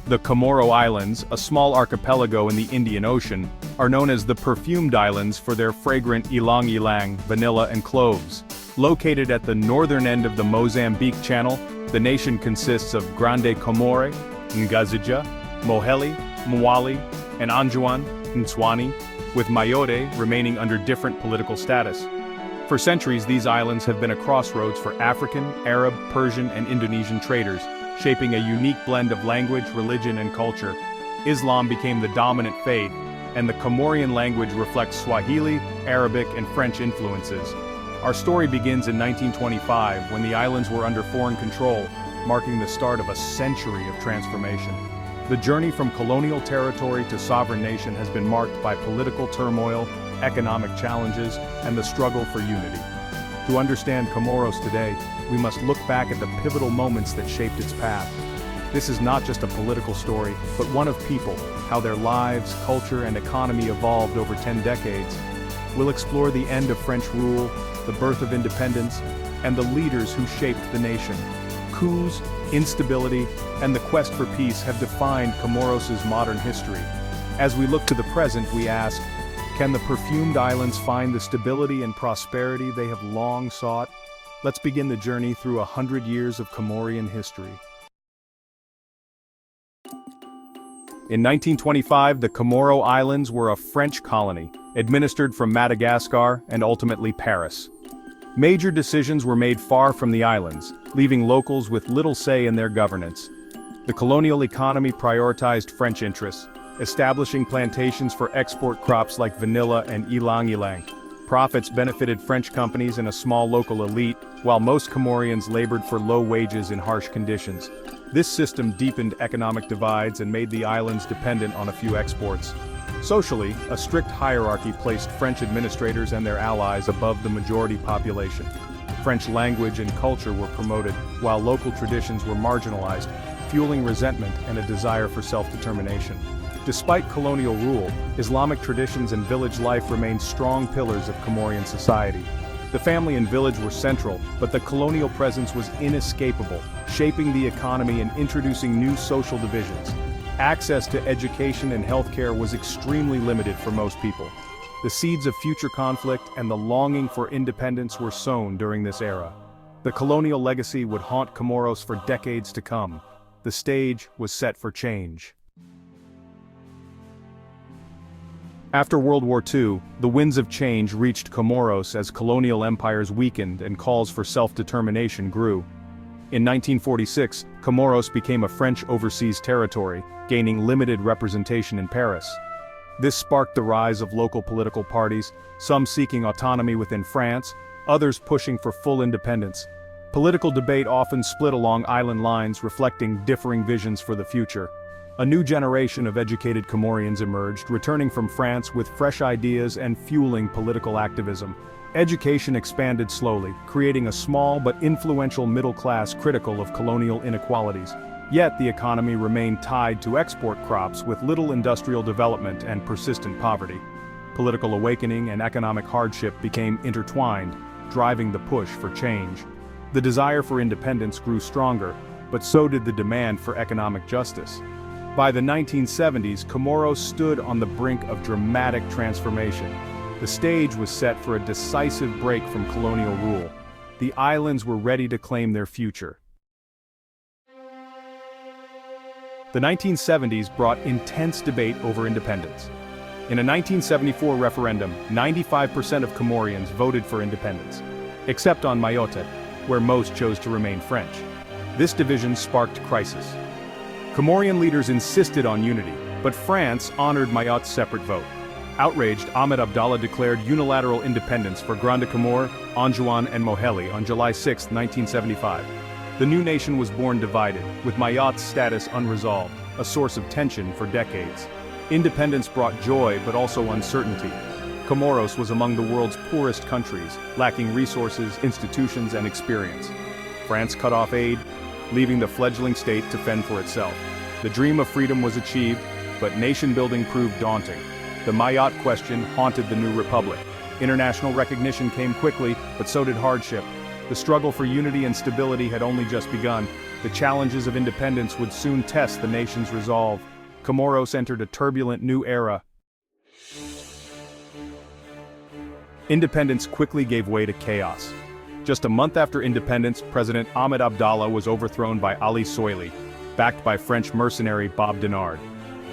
The Comoro Islands, a small archipelago in the Indian Ocean, are known as the Perfumed Islands for their fragrant ylang-ylang, vanilla and cloves. Located at the northern end of the Mozambique Channel, the nation consists of Grande Comore, Ngazija, Moheli, Mwali, and Anjouan, Ntswani, with Mayotte remaining under different political status. For centuries, these islands have been a crossroads for African, Arab, Persian, and Indonesian traders, shaping a unique blend of language, religion, and culture. Islam became the dominant faith, and the Comorian language reflects Swahili, Arabic, and French influences. Our story begins in 1925, when the islands were under foreign control, marking the start of a century of transformation. The journey from colonial territory to sovereign nation has been marked by political turmoil, economic challenges, and the struggle for unity. To understand Comoros today, we must look back at the pivotal moments that shaped its path. This is not just a political story, but one of people, how their lives, culture, and economy evolved over 10 decades. We'll explore the end of French rule, the birth of independence, and the leaders who shaped the nation. Coups, instability, and the quest for peace have defined Comoros' modern history. As we look to the present, we ask, can the Perfumed Islands find the stability and prosperity they have long sought? Let's begin the journey through 100 years of Comorian history. In 1925, the Comoro Islands were a French colony, administered from Madagascar and ultimately Paris. Major decisions were made far from the islands, leaving locals with little say in their governance. The colonial economy prioritized French interests, establishing plantations for export crops like vanilla and ylang-ylang. Profits benefited French companies and a small local elite, while most Comorians labored for low wages in harsh conditions. This system deepened economic divides and made the islands dependent on a few exports. Socially, a strict hierarchy placed French administrators and their allies above the majority population. French language and culture were promoted, while local traditions were marginalized, fueling resentment and a desire for self-determination. Despite colonial rule, Islamic traditions and village life remained strong pillars of Comorian society. The family and village were central, but the colonial presence was inescapable, shaping the economy and introducing new social divisions. Access to education and healthcare was extremely limited for most people. The seeds of future conflict and the longing for independence were sown during this era. The colonial legacy would haunt Comoros for decades to come. The stage was set for change. After World War II, the winds of change reached Comoros as colonial empires weakened and calls for self-determination grew. In 1946, Comoros became a French overseas territory, gaining limited representation in Paris. This sparked the rise of local political parties, some seeking autonomy within France, others pushing for full independence. Political debate often split along island lines, reflecting differing visions for the future. A new generation of educated Comorians emerged, returning from France with fresh ideas and fueling political activism. Education expanded slowly, creating a small but influential middle class critical of colonial inequalities. Yet the economy remained tied to export crops with little industrial development and persistent poverty. Political awakening and economic hardship became intertwined, driving the push for change. The desire for independence grew stronger, but so did the demand for economic justice. By the 1970s, Comoros stood on the brink of dramatic transformation. The stage was set for a decisive break from colonial rule. The islands were ready to claim their future. The 1970s brought intense debate over independence. In a 1974 referendum, 95% of Comorians voted for independence, except on Mayotte, where most chose to remain French. This division sparked crisis. Comorian leaders insisted on unity, but France honored Mayotte's separate vote. Outraged, Abdallah declared unilateral independence for Grande Comore, Anjouan, and Moheli on July 6, 1975. The new nation was born divided, with Mayotte's status unresolved, a source of tension for decades. Independence brought joy but also uncertainty. Comoros was among the world's poorest countries, lacking resources, institutions, and experience. France cut off aid, leaving the fledgling state to fend for itself. The dream of freedom was achieved, but nation-building proved daunting. The Mayotte question haunted the new republic. International recognition came quickly, but so did hardship. The struggle for unity and stability had only just begun. The challenges of independence would soon test the nation's resolve. Comoros entered a turbulent new era. Independence quickly gave way to chaos. Just a month after independence, President Ahmed Abdallah was overthrown by Ali Soilih, backed by French mercenary Bob Denard.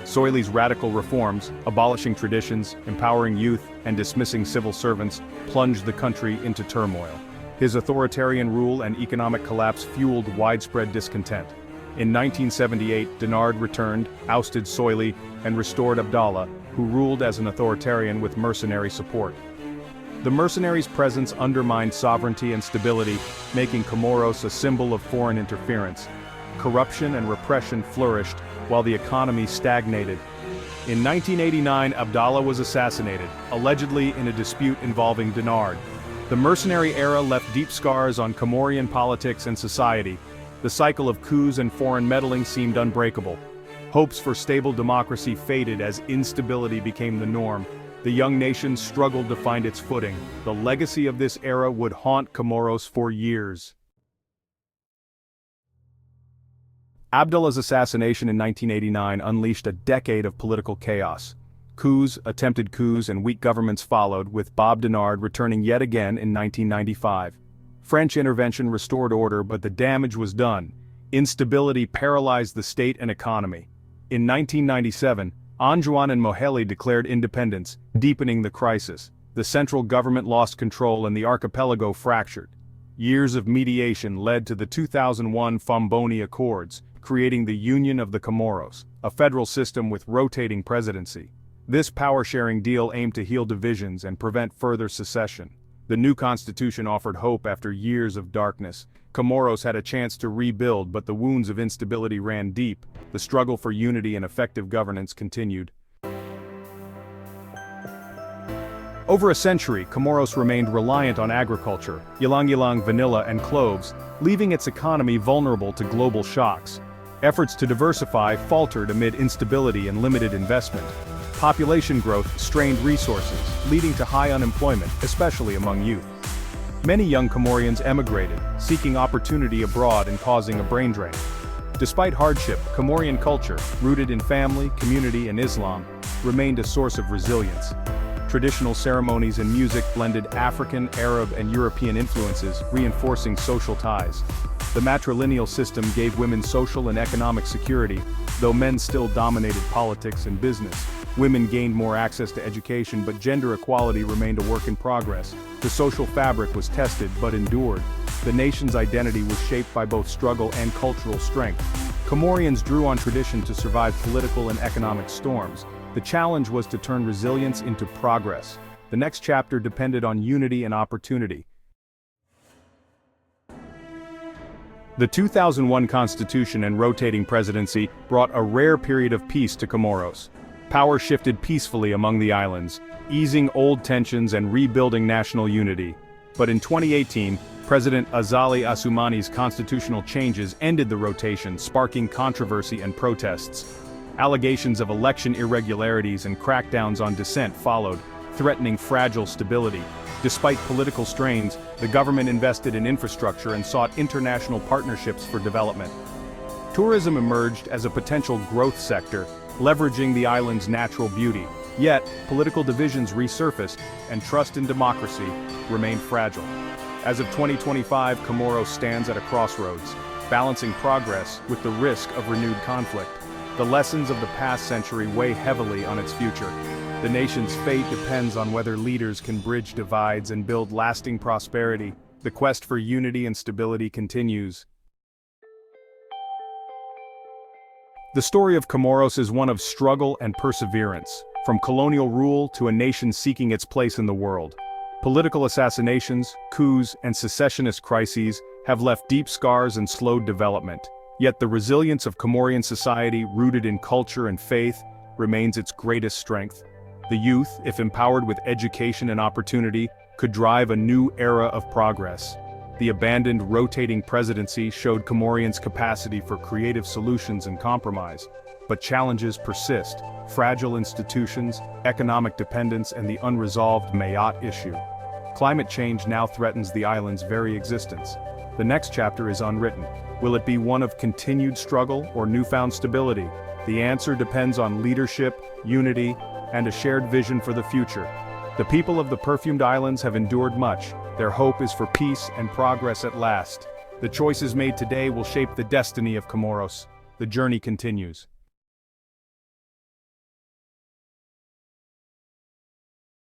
Soilih's radical reforms, abolishing traditions, empowering youth, and dismissing civil servants, plunged the country into turmoil. His authoritarian rule and economic collapse fueled widespread discontent. In 1978, Denard returned, ousted Soilih, and restored Abdallah, who ruled as an authoritarian with mercenary support. The mercenaries' presence undermined sovereignty and stability, making Comoros a symbol of foreign interference. Corruption and repression flourished, while the economy stagnated. In 1989, Abdallah was assassinated, allegedly in a dispute involving Denard. The mercenary era left deep scars on Comorian politics and society. The cycle of coups and foreign meddling seemed unbreakable. Hopes for stable democracy faded as instability became the norm. The young nation struggled to find its footing. The legacy of this era would haunt Comoros for years. Abdallah's assassination in 1989 unleashed a decade of political chaos. Coups, attempted coups, and weak governments followed, with Bob Denard returning yet again in 1995. French intervention restored order, but the damage was done. Instability paralyzed the state and economy. In 1997, Anjouan and Moheli declared independence, deepening the crisis. The central government lost control and the archipelago fractured. Years of mediation led to the 2001 Fomboni Accords, creating the Union of the Comoros, a federal system with rotating presidency. This power-sharing deal aimed to heal divisions and prevent further secession. The new constitution offered hope after years of darkness. Comoros had a chance to rebuild, but the wounds of instability ran deep. The struggle for unity and effective governance continued. Over a century, Comoros remained reliant on agriculture, ylang-ylang vanilla and cloves, leaving its economy vulnerable to global shocks. Efforts to diversify faltered amid instability and limited investment. Population growth strained resources, leading to high unemployment, especially among youth. Many young Comorians emigrated, seeking opportunity abroad and causing a brain drain. Despite hardship, Comorian culture, rooted in family, community, and Islam, remained a source of resilience. Traditional ceremonies and music blended African, Arab, and European influences, reinforcing social ties. The matrilineal system gave women social and economic security, though men still dominated politics and business. Women gained more access to education, but gender equality remained a work in progress. The social fabric was tested but endured. The nation's identity was shaped by both struggle and cultural strength. Comorians drew on tradition to survive political and economic storms. The challenge was to turn resilience into progress. The next chapter depended on unity and opportunity. The 2001 constitution and rotating presidency brought a rare period of peace to Comoros. Power shifted peacefully among the islands, easing old tensions and rebuilding national unity. But in 2018, President Azali Assoumani's constitutional changes ended the rotation, sparking controversy and protests. Allegations of election irregularities and crackdowns on dissent followed, threatening fragile stability. Despite political strains, the government invested in infrastructure and sought international partnerships for development. Tourism emerged as a potential growth sector, leveraging the island's natural beauty. Yet, political divisions resurfaced, and trust in democracy remained fragile. As of 2025, Comoros stands at a crossroads, balancing progress with the risk of renewed conflict. The lessons of the past century weigh heavily on its future. The nation's fate depends on whether leaders can bridge divides and build lasting prosperity. The quest for unity and stability continues. The story of Comoros is one of struggle and perseverance, from colonial rule to a nation seeking its place in the world. Political assassinations, coups, and secessionist crises have left deep scars and slowed development. Yet the resilience of Comorian society, rooted in culture and faith, remains its greatest strength. The youth, if empowered with education and opportunity, could drive a new era of progress. The abandoned rotating presidency showed Comorians' capacity for creative solutions and compromise. But challenges persist: fragile institutions, economic dependence, and the unresolved Mayotte issue. Climate change now threatens the island's very existence. The next chapter is unwritten. Will it be one of continued struggle or newfound stability? The answer depends on leadership, unity, and a shared vision for the future. The people of the Perfumed Islands have endured much. Their hope is for peace and progress at last. The choices made today will shape the destiny of Comoros. The journey continues.